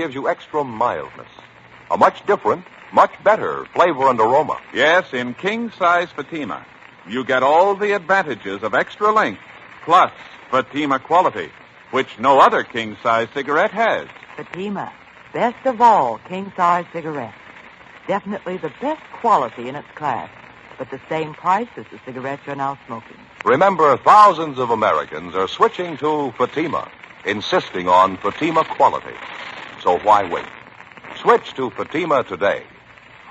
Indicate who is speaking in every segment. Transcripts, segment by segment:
Speaker 1: gives you extra mildness. A much different, much better flavor and aroma.
Speaker 2: Yes, in king-size Fatima, you get all the advantages of extra length, plus Fatima quality, which no other king-size cigarette has.
Speaker 3: Fatima, best of all king-size cigarettes. Definitely the best quality in its class, but the same price as the cigarettes you're now smoking.
Speaker 1: Remember, thousands of Americans are switching to Fatima, insisting on Fatima quality. So why wait? Switch to Fatima today.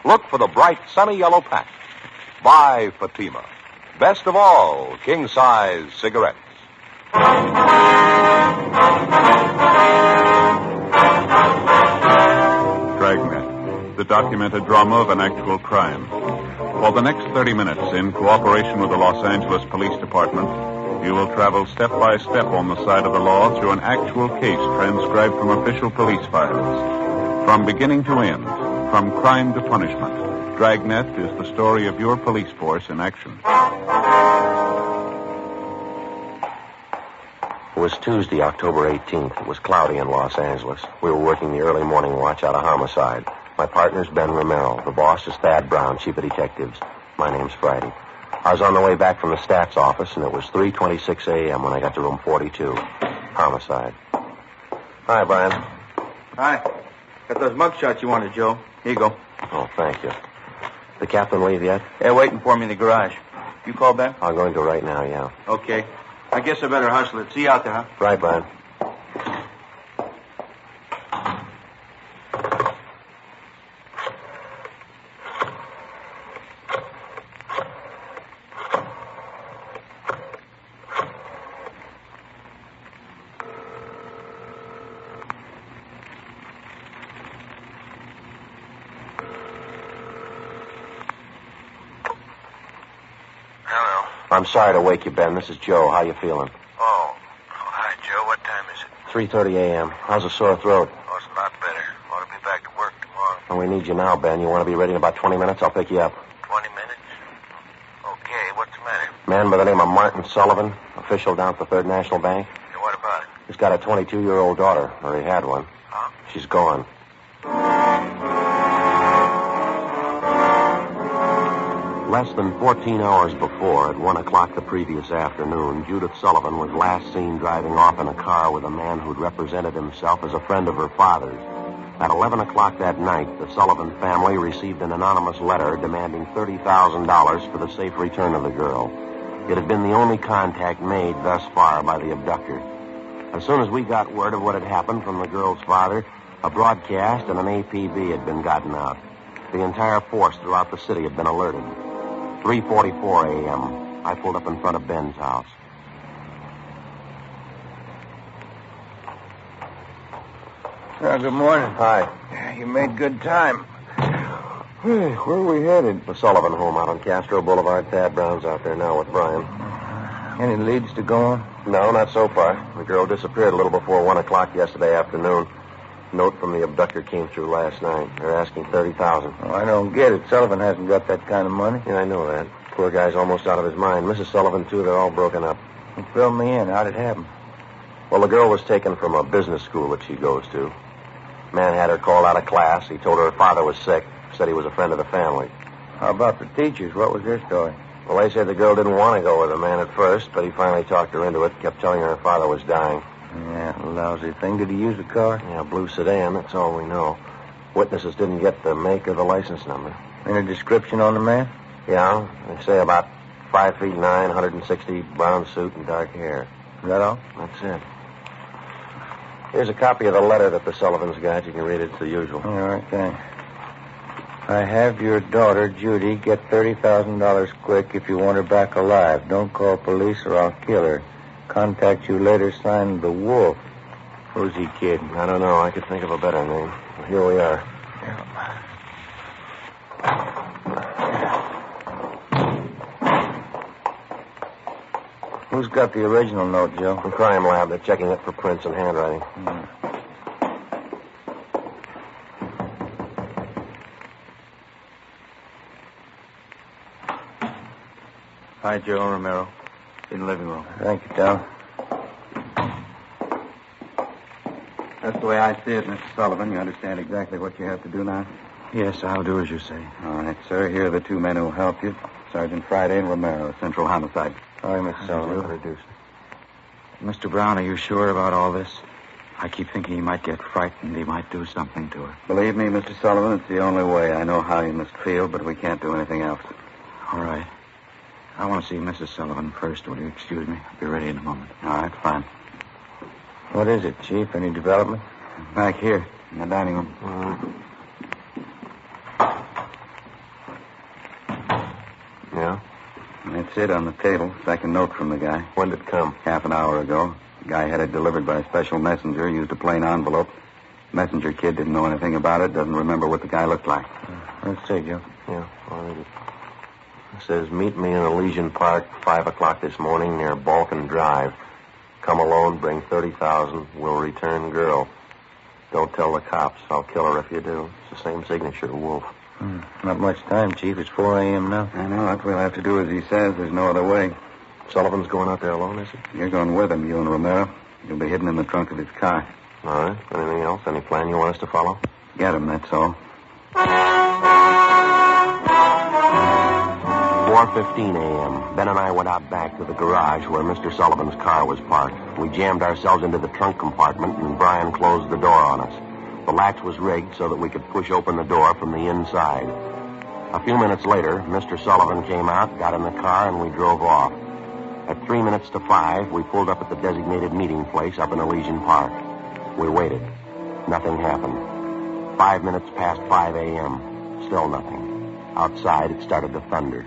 Speaker 1: Look for the bright, sunny yellow pack. Buy Fatima. Best of all king-size cigarettes.
Speaker 2: Dragnet, the documented drama of an actual crime. For the next 30 minutes, in cooperation with the Los Angeles Police Department, you will travel step by step on the side of the law through an actual case transcribed from official police files. From beginning to end, from crime to punishment, Dragnet is the story of your police force in action.
Speaker 4: It was Tuesday, October 18th. It was cloudy in Los Angeles. We were working the early morning watch out of homicide. My partner's Ben Romero. The boss is Thad Brown, chief of detectives. My name's Friday. I was on the way back from the stats office, and it was 3:26 a.m. when I got to room 42. Homicide. Hi, Brian.
Speaker 5: Hi. Got those mug shots you wanted, Joe. Here you go.
Speaker 4: Oh, thank you. The captain leave yet?
Speaker 5: They're waiting for me in the garage. You call Ben?
Speaker 4: I'm going to right now, yeah.
Speaker 5: Okay. I guess I better hustle it. See you out there, huh?
Speaker 4: Right, Brian.
Speaker 6: Hello.
Speaker 4: I'm sorry to wake you, Ben. This is Joe. How you feeling?
Speaker 6: Oh, hi, Joe. What time is it?
Speaker 4: 3:30 a.m. How's a sore throat?
Speaker 6: Oh, it's a lot better. Want to be back to work tomorrow.
Speaker 4: Well, we need you now, Ben. You want to be ready in about 20 minutes? I'll pick you up.
Speaker 6: 20 minutes? Okay, what's the matter?
Speaker 4: Man by the name of Martin Sullivan, official down at the Third National Bank.
Speaker 6: Hey, what about it?
Speaker 4: He's got a 22-year-old daughter, or he had one.
Speaker 6: Huh?
Speaker 4: She's gone. Less than 14 hours before, at 1 o'clock the previous afternoon, Judith Sullivan was last seen driving off in a car with a man who'd represented himself as a friend of her father's. At 11 o'clock that night, the Sullivan family received an anonymous letter demanding $30,000 for the safe return of the girl. It had been the only contact made thus far by the abductor. As soon as we got word of what had happened from the girl's father, a broadcast and an APB had been gotten out. The entire force throughout the city had been alerted. 3:44 a.m. I pulled up in front of Ben's house.
Speaker 5: Well, good morning.
Speaker 4: Hi.
Speaker 5: You made good time. Where are we headed?
Speaker 4: The Sullivan home out on Castro Boulevard. Thad Brown's out there now with Brian.
Speaker 5: Any leads to go on?
Speaker 4: No, not so far. The girl disappeared a little before 1 o'clock yesterday afternoon. Note from the abductor came through last night. They're asking $30,000.
Speaker 5: Oh, I don't get it. Sullivan hasn't got that kind of money.
Speaker 4: Yeah, I know that. Poor guy's almost out of his mind. Mrs. Sullivan, too, they're all broken up.
Speaker 5: He filled me in. How'd it happen?
Speaker 4: Well, the girl was taken from a business school that she goes to. Man had her called out of class. He told her her father was sick. Said he was a friend of the family.
Speaker 5: How about the teachers? What was their story?
Speaker 4: Well, they said the girl didn't want to go with the man at first, but he finally talked her into it, kept telling her her father was dying.
Speaker 5: Yeah, lousy thing. Did he use a car?
Speaker 4: Yeah, blue sedan, that's all we know. Witnesses didn't get the make or the license number.
Speaker 5: Any description on the man?
Speaker 4: Yeah, they say about 5'9", 160, brown suit and dark hair.
Speaker 5: Is that all?
Speaker 4: That's it. Here's a copy of the letter that the Sullivans got. You can read it. It's the usual.
Speaker 5: All right, thanks. I have your daughter, Judy. Get $30,000 quick if you want her back alive. Don't call police or I'll kill her. Contact you later, signed The Wolf. Who's he kidding?
Speaker 4: I don't know. I could think of a better name. Well, here we are.
Speaker 5: Who's got the original note, Joe?
Speaker 4: The crime lab. They're checking it for prints and handwriting.
Speaker 5: Hi, Joe Romero. In the living room. Thank you, Tom. That's the way I see it, Mr. Sullivan. You understand exactly what you have to do now?
Speaker 7: Yes, I'll do as you say.
Speaker 5: All right, sir. Here are the two men who will help you. Sergeant Friday and Romero, Central Homicide.
Speaker 7: Sorry, Mr. Sullivan. Mr. Brown, are you sure about all this? I keep thinking he might get frightened. He might do something to her.
Speaker 5: Believe me, Mr. Sullivan, it's the only way. I know how you must feel, but we can't do anything else.
Speaker 7: All right. I want to see Mrs. Sullivan first. Will you excuse me? I'll be ready in a moment.
Speaker 5: All right, fine.
Speaker 7: What is it, Chief? Any development?
Speaker 5: Back here, in the dining room.
Speaker 4: Yeah?
Speaker 5: That's it on the table. Second note from the guy.
Speaker 4: When did it come?
Speaker 5: Half an hour ago. The guy had it delivered by a special messenger, used a plain envelope. Messenger kid didn't know anything about it, doesn't remember what the guy looked like.
Speaker 7: Let's see, Joe.
Speaker 4: Yeah, all right. It says, meet me in Elysian Park, 5 o'clock this morning near Balkan Drive. Come alone, bring 30,000. We'll return girl. Don't tell the cops. I'll kill her if you do. It's the same signature, Wolf.
Speaker 7: Not much time, Chief. It's 4 a.m. now.
Speaker 5: I know. What we'll have to do as he says. There's no other way.
Speaker 4: Sullivan's going out there alone, is he?
Speaker 5: You're going with him, you and Romero. You'll be hidden in the trunk of his car.
Speaker 4: All right. Anything else? Any plan you want us to follow?
Speaker 5: Get him, that's all.
Speaker 4: 4:15 a.m. Ben and I went out back to the garage where Mr. Sullivan's car was parked. We jammed ourselves into the trunk compartment, and Brian closed the door on us. The latch was rigged so that we could push open the door from the inside. A few minutes later, Mr. Sullivan came out, got in the car, and we drove off. At 3 minutes to 5, we pulled up at the designated meeting place up in Elysian Park. We waited. Nothing happened. 5 minutes past 5 a.m. Still nothing. Outside, it started to thunder.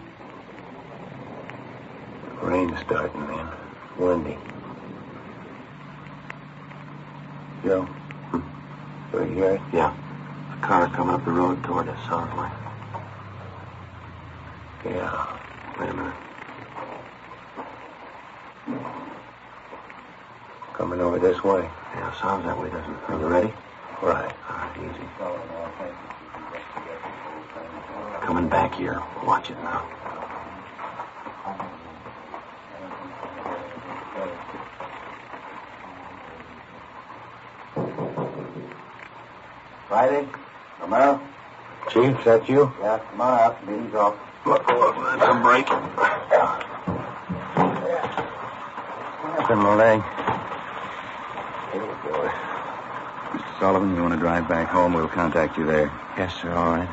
Speaker 7: Rain's starting, man. Windy. Joe? Do you hear it?
Speaker 4: Yeah. A car coming up the road toward us, sounds like.
Speaker 7: Yeah.
Speaker 4: Wait a minute.
Speaker 7: Coming over this way.
Speaker 4: Yeah, sounds that way, doesn't it? Are you ready?
Speaker 7: Right.
Speaker 4: All right, easy. Coming back here. Watch it now.
Speaker 5: Friday? Romero?
Speaker 7: Chief, is that you?
Speaker 5: Yeah, come on out. Meeting's off.
Speaker 4: Look, that's a break.
Speaker 5: It's in my leg. Mr. Sullivan, you want to drive back home? We'll contact you there.
Speaker 7: Yes, sir. All right.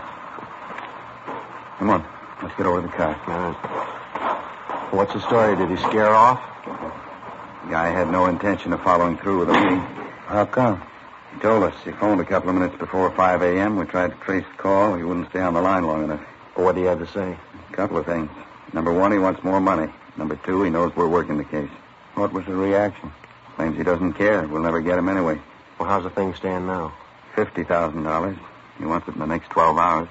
Speaker 5: Come on. Let's get over to the car.
Speaker 4: All right. What's the story? Did he scare off?
Speaker 5: The guy had no intention of following through with the meeting.
Speaker 7: How come?
Speaker 5: He told us he phoned a couple of minutes before 5 a.m. We tried to trace the call. He wouldn't stay on the line long enough.
Speaker 4: Well, what do you have to say?
Speaker 5: A couple of things. Number one, he wants more money. Number two, he knows we're working the case.
Speaker 7: What was the reaction?
Speaker 5: Claims he doesn't care. We'll never get him anyway.
Speaker 4: Well, how's the thing stand now?
Speaker 5: $50,000. He wants it in the next 12 hours.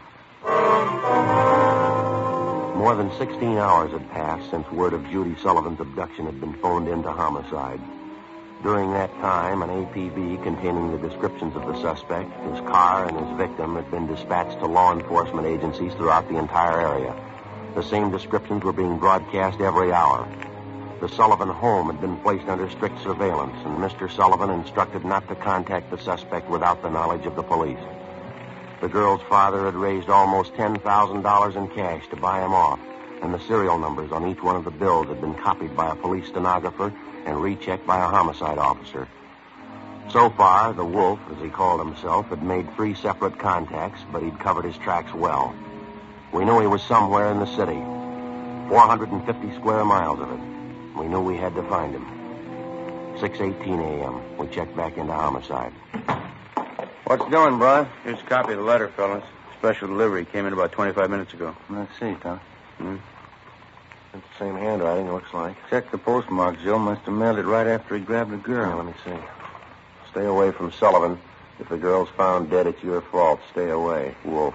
Speaker 4: More than 16 hours had passed since word of Judy Sullivan's abduction had been phoned into homicide. During that time, an APB containing the descriptions of the suspect, his car, and his victim had been dispatched to law enforcement agencies throughout the entire area. The same descriptions were being broadcast every hour. The Sullivan home had been placed under strict surveillance, and Mr. Sullivan instructed not to contact the suspect without the knowledge of the police. The girl's father had raised almost $10,000 in cash to buy him off, and the serial numbers on each one of the bills had been copied by a police stenographer and rechecked by a homicide officer. So far, the Wolf, as he called himself, had made 3 separate contacts, but he'd covered his tracks well. We knew he was somewhere in the city, 450 square miles of it. We knew we had to find him. 6:18 a.m. We checked back into homicide.
Speaker 7: What's doing, Brian? Here's a copy of the letter, fellas. Special delivery. Came in about 25 minutes ago.
Speaker 5: Let's see, Tom.
Speaker 4: It's the same handwriting, it looks like.
Speaker 7: Check the postmark. Joe must have mailed it right after he grabbed the girl.
Speaker 4: Yeah, let me see. Stay away from Sullivan. If the girl's found dead, it's your fault. Stay away, Wolf.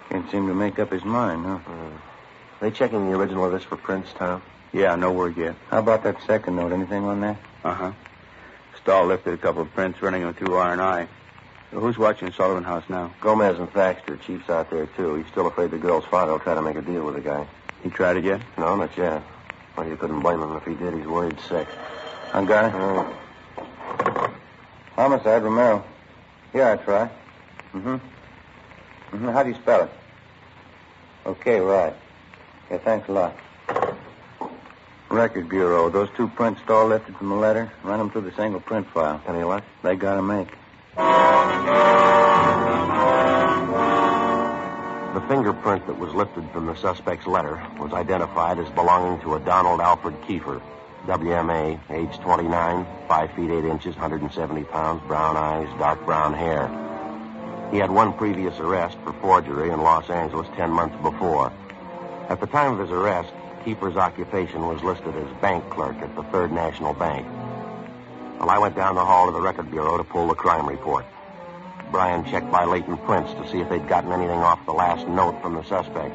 Speaker 7: Can't seem to make up his mind, huh?
Speaker 4: They checking the original of this for prints, Tom?
Speaker 7: Yeah, no word yet.
Speaker 5: How about that second note? Anything on that?
Speaker 7: Uh-huh. Stahl lifted a couple of prints, running them through R&I. So who's watching Sullivan House now?
Speaker 4: Gomez and Thaxter. Chief's out there, too. He's still afraid the girl's father will try to make a deal with the guy.
Speaker 7: He tried it yet?
Speaker 4: No, not yet. Well, you couldn't blame him if he did. He's worried sick.
Speaker 5: I got it. Homicide, Romero. Yeah, that's right. How do you spell it? Okay, right. Yeah, thanks a lot. Record Bureau. Those 2 prints all lifted from the letter. Run them through the single print file. Any luck? They got to make.
Speaker 4: The fingerprint that was lifted from the suspect's letter was identified as belonging to a Donald Alfred Kefir, WMA, age 29, 5 feet 8 inches, 170 pounds, brown eyes, dark brown hair. He had one previous arrest for forgery in Los Angeles 10 months before. At the time of his arrest, Kefir's occupation was listed as bank clerk at the Third National Bank. Well, I went down the hall to the Record Bureau to pull the crime report. Brian checked by latent prints to see if they'd gotten anything off the last note from the suspect.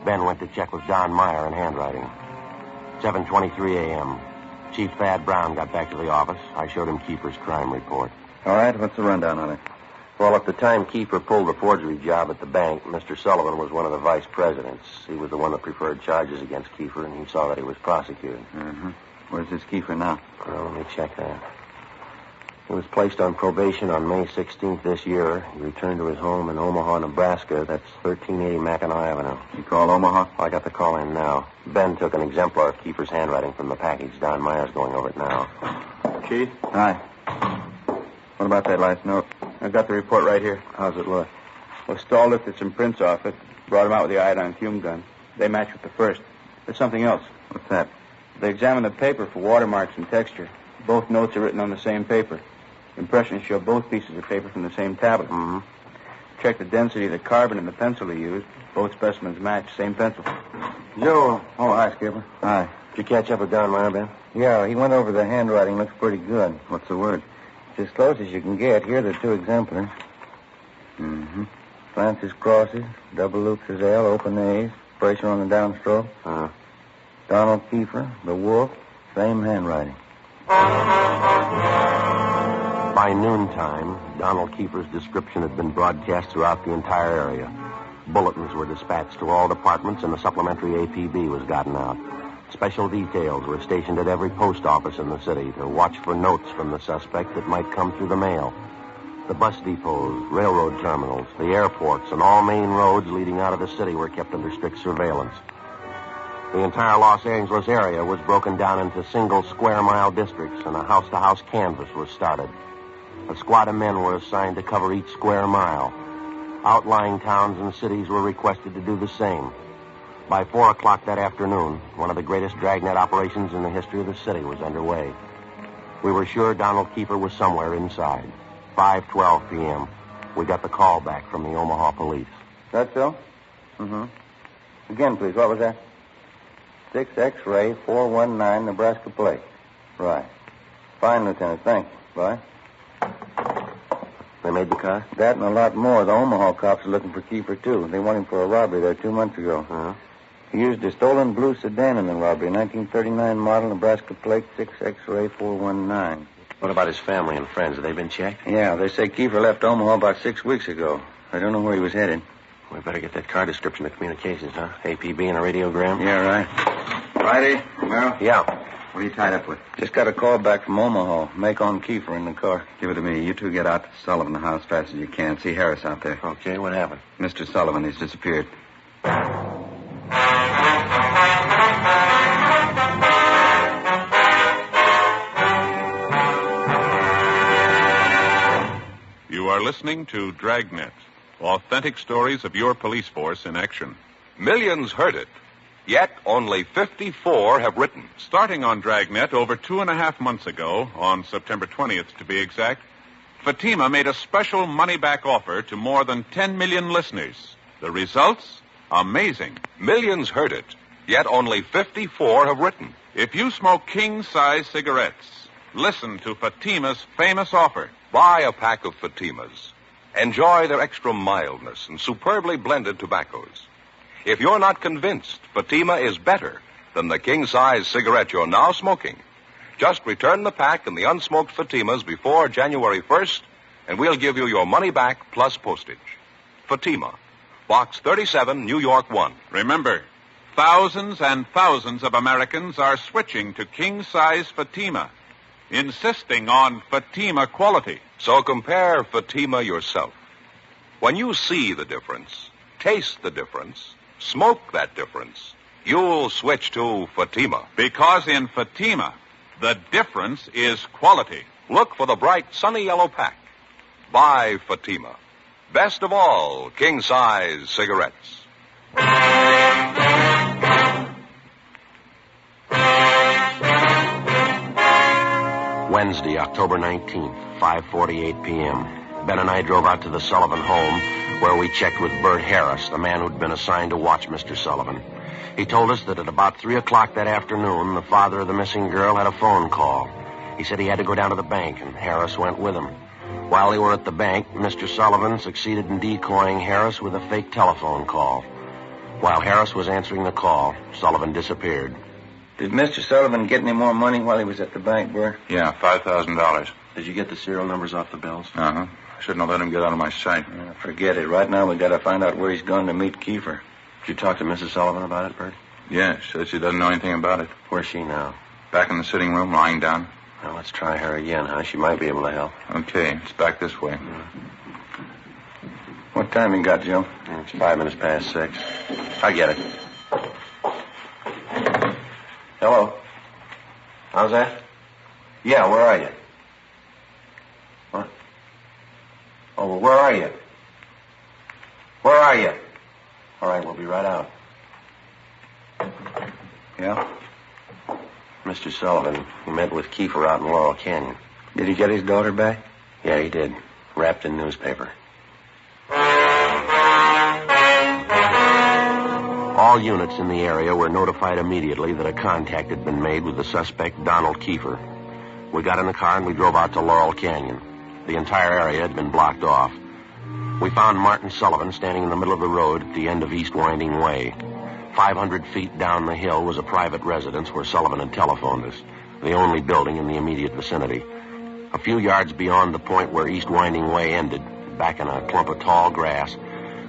Speaker 4: Ben went to check with Don Meyer in handwriting. 7:23 a.m. Chief Thad Brown got back to the office. I showed him Kefir's crime report.
Speaker 5: All right, what's the rundown on it?
Speaker 4: Well, at the time Kefir pulled the forgery job at the bank, Mr. Sullivan was one of the vice presidents. He was the one that preferred charges against Kefir, and he saw that he was prosecuted.
Speaker 5: Where's this Kefir now?
Speaker 4: Well, let me check that. He was placed on probation on May 16th this year. He returned to his home in Omaha, Nebraska. That's 1380 Mackinac Avenue.
Speaker 5: You call Omaha?
Speaker 4: I got the call in now. Ben took an exemplar of Kefir's handwriting from the package. Don Meyer's going over it now.
Speaker 5: Chief? Hi. What about that last note? I've got the report right here. How's it look? Well, Stahl lifted some prints off it, brought them out with the iodine fume gun. They match with the first. There's something else. What's that? They examined the paper for watermarks and texture. Both notes are written on the same paper. Impressions show both pieces of paper from the same tablet. Check the density of the carbon in the pencil he used. Both specimens match, same pencil. Joe. Oh, hi, Skipper.
Speaker 4: Hi. Did you catch up with Don Meyer, Ben?
Speaker 5: Yeah, he went over the handwriting. Looks pretty good. What's the word? It's as close as you can get. Here are the 2 exemplars. Francis crosses, double loops as L, open A's, pressure on the downstroke. Donald Kefir, the wolf, same handwriting.
Speaker 4: By noontime, Donald Kefir's description had been broadcast throughout the entire area. Bulletins were dispatched to all departments, and the supplementary APB was gotten out. Special details were stationed at every post office in the city to watch for notes from the suspect that might come through the mail. The bus depots, railroad terminals, the airports, and all main roads leading out of the city were kept under strict surveillance. The entire Los Angeles area was broken down into single square-mile districts, and a house-to-house canvass was started. A squad of men were assigned to cover each square mile. Outlying towns and cities were requested to do the same. By 4 o'clock that afternoon, one of the greatest Dragnet operations in the history of the city was underway. We were sure Donald Kefir was somewhere inside. 5:12 p.m. We got the call back from the Omaha police.
Speaker 5: That so? Again, please, what was that? 6 X-ray 419 Nebraska plate. Right. Fine, Lieutenant. Thanks. Bye.
Speaker 4: They made the car?
Speaker 5: That and a lot more. The Omaha cops are looking for Kefir, too. They want him for a robbery there 2 months ago. He used a stolen blue sedan in the robbery, 1939 model, Nebraska plate, 6 X-ray 419.
Speaker 4: What about his family and friends? Have they been checked?
Speaker 5: Yeah, they say Kefir left Omaha about 6 weeks ago. I don't know where he was headed.
Speaker 4: We better get that car description to communications, huh? APB and a radiogram?
Speaker 5: Yeah, right. Friday, Romero?
Speaker 4: Yeah.
Speaker 5: What are you tied up with? Just got a call back from Omaha. Make on Kefir in the car. Give it to me. You 2 get out to Sullivan house as fast as you can. See Harris out there.
Speaker 4: Okay, what happened?
Speaker 5: Mr. Sullivan, he's disappeared.
Speaker 2: You are listening to Dragnet, authentic stories of your police force in action.
Speaker 1: Millions heard it, yet only 54 have written.
Speaker 2: Starting on Dragnet over 2.5 months ago, on September 20th to be exact, Fatima made a special money-back offer to more than 10 million listeners. The results? Amazing.
Speaker 1: Millions heard it, yet only 54 have written.
Speaker 2: If you smoke king-size cigarettes, listen to Fatima's famous offer.
Speaker 1: Buy a pack of Fatimas. Enjoy their extra mildness and superbly blended tobaccos. If you're not convinced Fatima is better than the king-size cigarette you're now smoking, just return the pack and the unsmoked Fatimas before January 1st, and we'll give you your money back plus postage. Fatima, Box 37, New York 1.
Speaker 2: Remember, thousands and thousands of Americans are switching to king-size Fatima. insisting on Fatima quality.
Speaker 1: So compare Fatima yourself. When you see the difference, taste the difference, smoke that difference, you'll switch to Fatima.
Speaker 2: Because in Fatima, the difference is quality.
Speaker 1: Look for the bright sunny yellow pack. Buy Fatima. Best of all, king-size cigarettes.
Speaker 4: Wednesday, October 19th, 5:48 p.m. Ben and I drove out to the Sullivan home, where we checked with Bert Harris, the man who'd been assigned to watch Mr. Sullivan. He told us that at about 3 o'clock that afternoon, the father of the missing girl had a phone call. He said he had to go down to the bank, and Harris went with him. While they were at the bank, Mr. Sullivan succeeded in decoying Harris with a fake telephone call. While Harris was answering the call, Sullivan disappeared.
Speaker 5: Did Mr. Sullivan get any more money while he was at the bank, Bert?
Speaker 7: Yeah, $5,000.
Speaker 4: Did you get the serial numbers off the bills?
Speaker 7: Uh-huh. I shouldn't have let him get out of my sight.
Speaker 5: Forget it. Right now, we got to find out where he's going to meet Kefir.
Speaker 4: Did you talk to Mrs. Sullivan about it, Bert?
Speaker 7: Yeah, she said she doesn't know anything about it.
Speaker 4: Where's she now?
Speaker 7: Back in the sitting room, lying down.
Speaker 4: Well, let's try her again, huh? She might be able to help.
Speaker 7: Okay, it's back this way.
Speaker 5: What time you got, Joe?
Speaker 4: It's 5 minutes past 6. I get it. Hello? How's that? Yeah, where are you? What? Oh, well, where are you? Where are you? All right, we'll be right out.
Speaker 5: Yeah?
Speaker 4: Mr. Sullivan, he met with Kefir out in Laurel Canyon.
Speaker 5: Did he get his daughter back?
Speaker 4: Yeah, he did. Wrapped in newspaper. All units in the area were notified immediately that a contact had been made with the suspect, Donald Kefir. We got in the car and we drove out to Laurel Canyon. The entire area had been blocked off. We found Martin Sullivan standing in the middle of the road at the end of East Winding Way. 500 feet down the hill was a private residence where Sullivan had telephoned us, the only building in the immediate vicinity. A few yards beyond the point where East Winding Way ended, back in a clump of tall grass,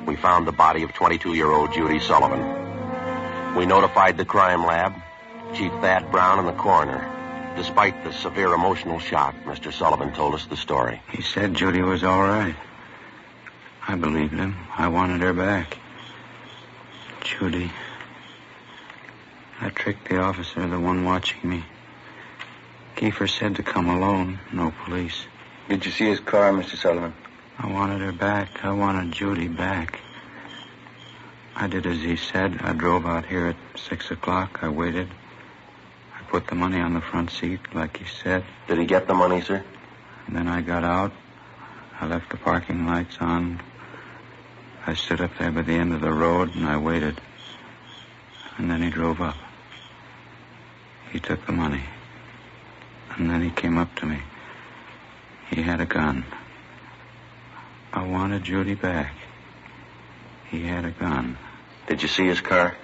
Speaker 4: we found the body of 22-year-old Judy Sullivan. We notified the crime lab, Chief Thad Brown, and the coroner. Despite the severe emotional shock, Mr. Sullivan told us the story.
Speaker 5: He said Judy was all right. I believed him. I wanted her back. Judy. I tricked the officer, the one watching me. Kefir said to come alone, no police. Did you see his car, Mr. Sullivan? I wanted her back. I wanted Judy back. I did as he said. I drove out here at 6 o'clock. I waited. I put the money on the front seat, like he said.
Speaker 4: Did he get the money, sir?
Speaker 5: And then I got out. I left the parking lights on. I stood up there by the end of the road, and I waited. And then he drove up. He took the money. And then he came up to me. He had a gun. I wanted Judy back. He had a gun.
Speaker 4: Did you see his car?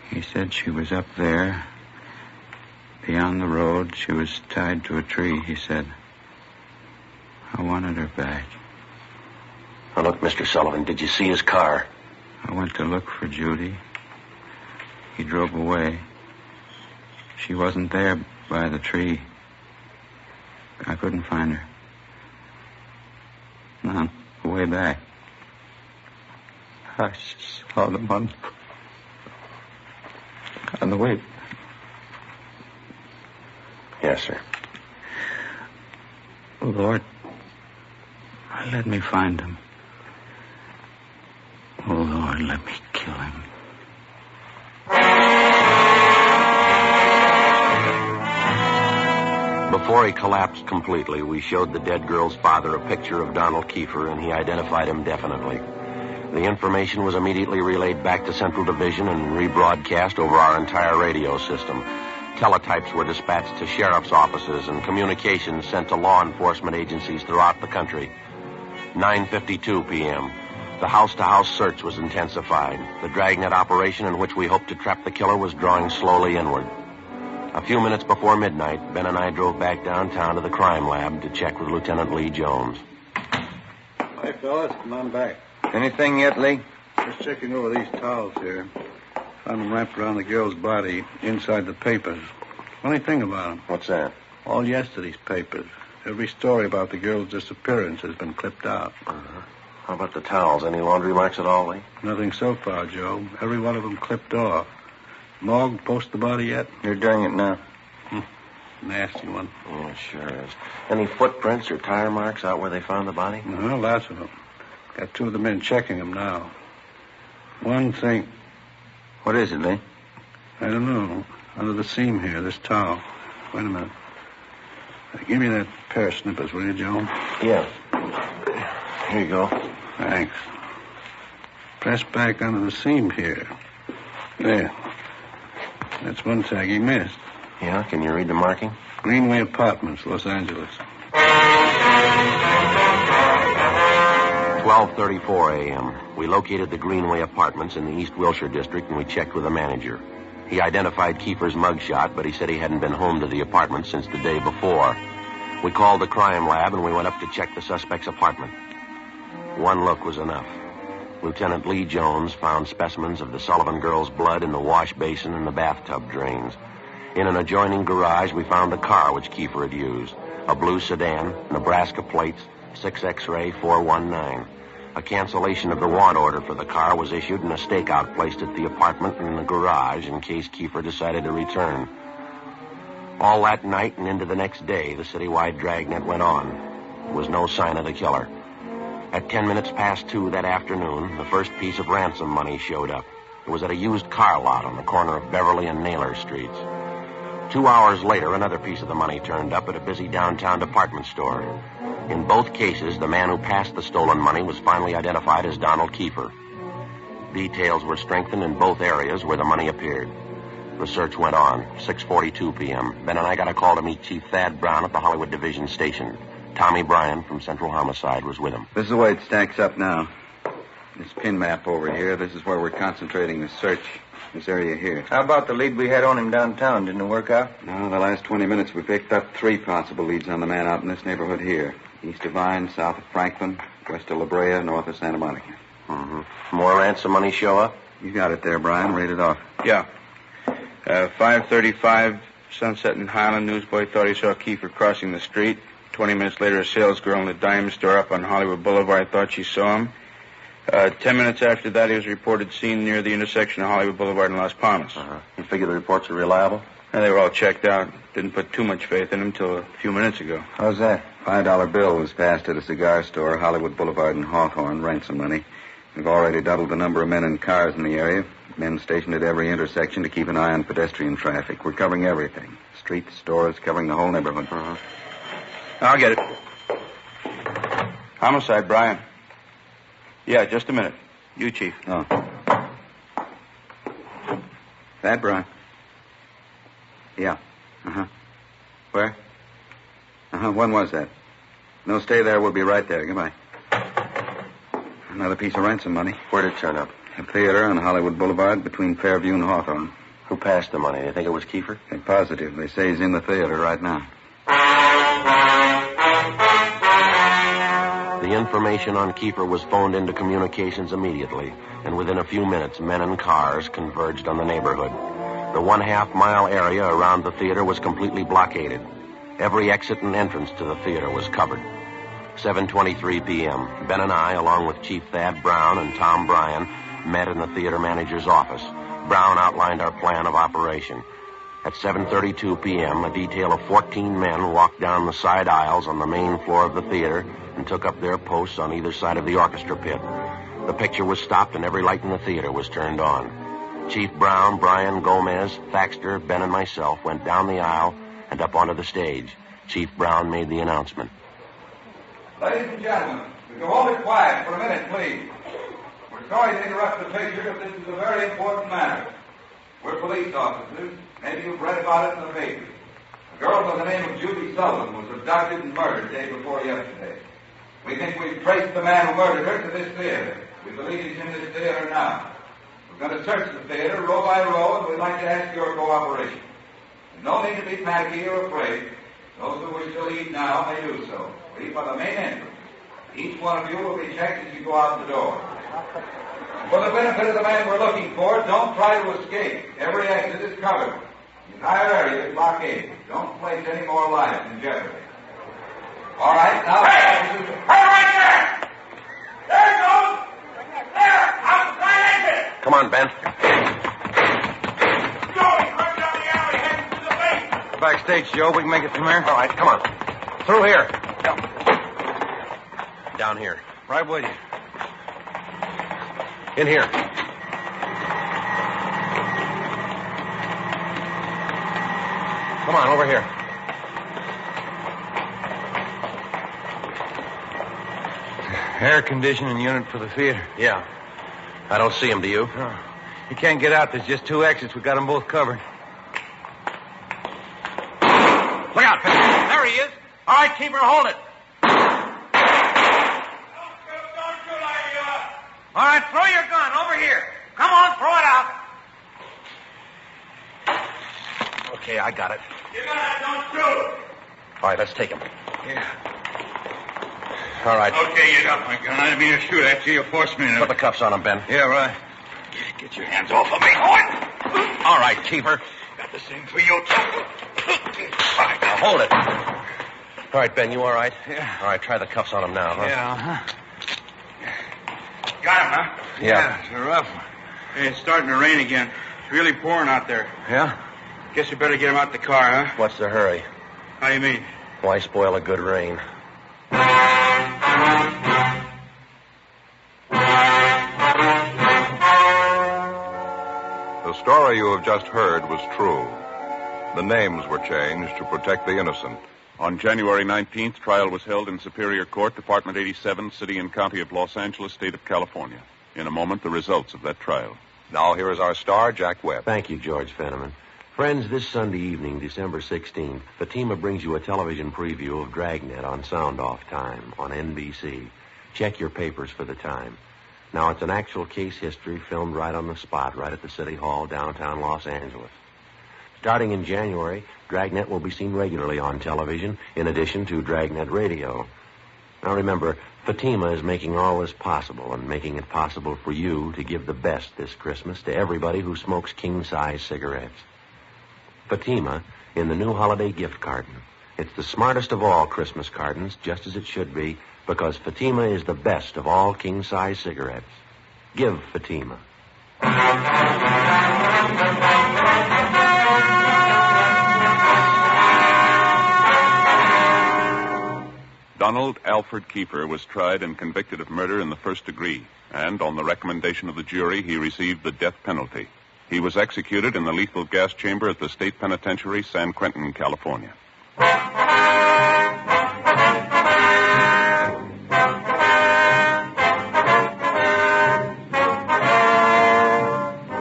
Speaker 5: He said she was up there. Beyond the road, she was tied to a tree, he said. I wanted her back.
Speaker 4: Now, look, Mr. Sullivan, did you see his car?
Speaker 5: I went to look for Judy. He drove away. She wasn't there by the tree. I couldn't find her. On the way back, I saw them on the way.
Speaker 4: Yes, sir.
Speaker 5: Lord, let me find him. Oh, Lord, let me kill him.
Speaker 4: Before he collapsed completely, we showed the dead girl's father a picture of Donald Kefir, and he identified him definitely. The information was immediately relayed back to Central Division and rebroadcast over our entire radio system. Teletypes were dispatched to sheriff's offices and communications sent to law enforcement agencies throughout the country. 9:52 p.m. The house-to-house search was intensified. The Dragnet operation in which we hoped to trap the killer was drawing slowly inward. A few minutes before midnight, Ben and I drove back downtown to the crime lab to check with Lieutenant Lee Jones.
Speaker 8: Hi, fellas. Come on back.
Speaker 5: Anything yet, Lee?
Speaker 8: Just checking over these towels here. Found them wrapped around the girl's body inside the papers. Funny thing about them.
Speaker 4: What's that?
Speaker 8: All yesterday's papers. Every story about the girl's disappearance has been clipped out.
Speaker 4: Uh-huh. How about the towels? Any laundry marks at all, Lee?
Speaker 8: Nothing so far, Joe. Every one of them clipped off. Morgue post the body yet?
Speaker 5: You're doing it now.
Speaker 8: Nasty one.
Speaker 4: Yeah, it sure is. Any footprints or tire marks out where they found the body?
Speaker 8: No, lots of them. Got two of the men checking them now. One thing,
Speaker 5: What is it, Lee?
Speaker 8: I don't know. Under the seam here, this towel. Wait a minute. Give me that pair of snippers, will you, Joe?
Speaker 4: Yeah. Here you go.
Speaker 8: Thanks. Press back under the seam here. There. That's one tag he missed.
Speaker 4: Yeah, can you read the marking?
Speaker 8: Greenway Apartments, Los Angeles.
Speaker 4: 12:34 a.m. We located the Greenway Apartments in the East Wilshire district, and we checked with the manager. He identified Kiefer's mugshot, but he said he hadn't been home to the apartment since the day before. We called the crime lab, and we went up to check the suspect's apartment. One look was enough. Lieutenant Lee Jones found specimens of the Sullivan girl's blood in the wash basin and the bathtub drains. In an adjoining garage, we found the car which Kiefer had used. A blue sedan, Nebraska plates, 6X-ray 419. A cancellation of the want order for the car was issued and a stakeout placed at the apartment and in the garage in case Kiefer decided to return. All that night and into the next day, the Citywide Dragnet went on. There was no sign of the killer. At 10 minutes past 2 that afternoon, the first piece of ransom money showed up. It was at a used car lot on the corner of Beverly and Naylor Streets. 2 hours later, another piece of the money turned up at a busy downtown department store. In both cases, the man who passed the stolen money was finally identified as Donald Kiefer. Details were strengthened in both areas where the money appeared. The search went on, 6:42 p.m. Ben and I got a call to meet Chief Thad Brown at the Hollywood Division Station. Tommy Bryan from Central Homicide was with him.
Speaker 7: This is the way it stacks up now. This pin map over here, this is where we're concentrating the search. This area here.
Speaker 5: How about the lead we had on him downtown? Didn't it work out?
Speaker 7: No, the last 20 minutes we picked up 3 possible leads on the man out in this neighborhood here. East of Vine, south of Franklin, west of La Brea, north of Santa Monica.
Speaker 4: Mm-hmm. More ransom money show up?
Speaker 7: You got it there, Brian. Read it off.
Speaker 9: Yeah. 5:35, Sunset and Highland. Newsboy thought he saw Kiefer crossing the street. 20 minutes later, a salesgirl in the diamond store up on Hollywood Boulevard thought she saw him. 10 minutes after that, he was reported seen near the intersection of Hollywood Boulevard and Las Palmas.
Speaker 4: You figure the reports are reliable?
Speaker 9: They were all checked out. Didn't put too much faith in him till a few minutes ago.
Speaker 5: How's that?
Speaker 7: $5 bill was passed at a cigar store, Hollywood Boulevard and Hawthorne, ransom money. We've already doubled the number of men and cars in the area. Men stationed at every intersection to keep an eye on pedestrian traffic. We're covering everything. Streets, stores, covering the whole neighborhood.
Speaker 9: I'll get it. Homicide, Brian. Yeah, just a minute. You, Chief.
Speaker 7: Oh. That, Brian? Yeah. Uh-huh. Where? Uh-huh. When was that? No, stay there. We'll be right there. Goodbye. Another piece of ransom money.
Speaker 4: Where'd it turn up?
Speaker 7: A theater on Hollywood Boulevard between Fairview and Hawthorne.
Speaker 4: Who passed the money? They think it was Kiefer?
Speaker 7: They're positive. They say he's in the theater right now.
Speaker 4: The information on Kiefer was phoned into communications immediately, and within a few minutes, men and cars converged on the neighborhood. The 1/2-mile area around the theater was completely blockaded. Every exit and entrance to the theater was covered. 7:23 p.m. Ben and I, along with Chief Thad Brown and Tom Bryan, met in the theater manager's office. Brown outlined our plan of operation. At 7:32 p.m., a detail of 14 men walked down the side aisles on the main floor of the theater and took up their posts on either side of the orchestra pit. The picture was stopped and every light in the theater was turned on. Chief Brown, Bryan, Gomez, Thaxter, Ben, and myself went down the aisle and up onto the stage. Chief Brown made the announcement.
Speaker 10: Ladies and gentlemen, would you hold it quiet for a minute, please? We're sorry to interrupt the picture, but this is a very important matter. We're police officers. Maybe you've read about it in the papers. A girl by the name of Judy Sullivan was abducted and murdered day before yesterday. We think we've traced the man who murdered her to this theater. We believe he's in this theater now. We're going to search the theater row by row, and we'd like to ask your cooperation. There's no need to be panicky or afraid. Those who wish to leave now may do so. Leave by the main entrance. Each one of you will be checked as you go out the door. For the benefit of the man we're looking for, don't try to escape. Every exit is covered. The entire area is blockaded. Don't place any more lives in jeopardy. All right, now... Hey! Right there! There it goes! There! Outside exit!
Speaker 4: Come on, Ben.
Speaker 10: Joey, run down the alley heading to the base.
Speaker 5: Backstage, Joe. We can make it from here.
Speaker 4: All right, come on. Through here. Down here.
Speaker 5: Right with you.
Speaker 4: In here. Come on, over here.
Speaker 5: Air conditioning unit for the theater.
Speaker 4: Yeah. I don't see him, do you?
Speaker 5: No. You can't get out. There's just 2 exits. We got them both covered.
Speaker 4: Look out, Ben. There he is. All right, keep her. Hold it.
Speaker 10: Don't shoot, I...
Speaker 5: All right, throw your gun over here. Come on, throw it out.
Speaker 4: Okay, I got it.
Speaker 10: Give it out, don't shoot.
Speaker 4: All right, let's take him.
Speaker 5: Yeah.
Speaker 4: All right.
Speaker 10: Okay, you got my gun. I didn't mean to shoot at you. You forced me to...
Speaker 4: Put the cuffs on him, Ben.
Speaker 5: Yeah, right.
Speaker 10: Get your hands off of me. What?
Speaker 4: All right, keep her.
Speaker 10: Got the same for you, too.
Speaker 4: All right, now hold it. All right, Ben, you all right?
Speaker 5: Yeah.
Speaker 4: All right, try the cuffs on him now, huh?
Speaker 5: Yeah,
Speaker 10: Got him, huh?
Speaker 5: Yeah, it's a rough one.
Speaker 9: Hey, it's starting to rain again. It's really pouring out there.
Speaker 5: Yeah?
Speaker 9: Guess we better get him out the car, huh?
Speaker 4: What's the hurry?
Speaker 9: How do you mean?
Speaker 4: Why spoil a good rain?
Speaker 1: The story you have just heard was true. The names were changed to protect the innocent.
Speaker 2: On January 19th, trial was held in Superior Court, Department 87, City and County of Los Angeles, State of California. In a moment, the results of that trial.
Speaker 1: Now here is our star, Jack Webb.
Speaker 4: Thank you, George Fenneman. Friends, this Sunday evening, December 16th, Fatima brings you a television preview of Dragnet on Sound Off Time on NBC. Check your papers for the time. Now, it's an actual case history filmed right on the spot, right at the City Hall, downtown Los Angeles. Starting in January, Dragnet will be seen regularly on television, in addition to Dragnet Radio. Now, remember, Fatima is making all this possible and making it possible for you to give the best this Christmas to everybody who smokes king-size cigarettes. Fatima in the new holiday gift carton. It's the smartest of all Christmas cartons, just as it should be, because Fatima is the best of all king-size cigarettes. Give Fatima.
Speaker 2: Donald Alfred Kefir was tried and convicted of murder in the first degree, and on the recommendation of the jury, he received the death penalty. He was executed in the lethal gas chamber at the State Penitentiary, San Quentin, California.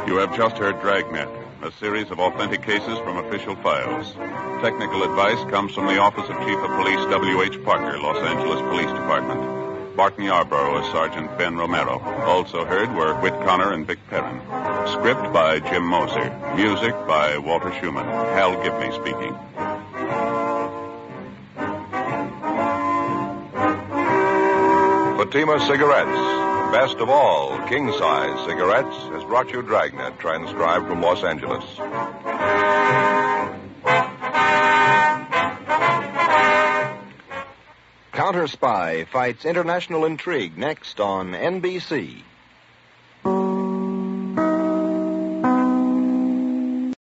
Speaker 2: You have just heard Dragnet, a series of authentic cases from official files. Technical advice comes from the Office of Chief of Police W.H. Parker, Los Angeles Police Department. Barton Yarborough as Sergeant Ben Romero. Also heard were Whit Connor and Vic Perrin. Script by Jim Moser. Music by Walter Schumann. Hal Gibney speaking.
Speaker 1: Fatima Cigarettes, best of all king-size cigarettes, has brought you Dragnet, transcribed from Los Angeles.
Speaker 11: Counter Spy fights international intrigue next on NBC.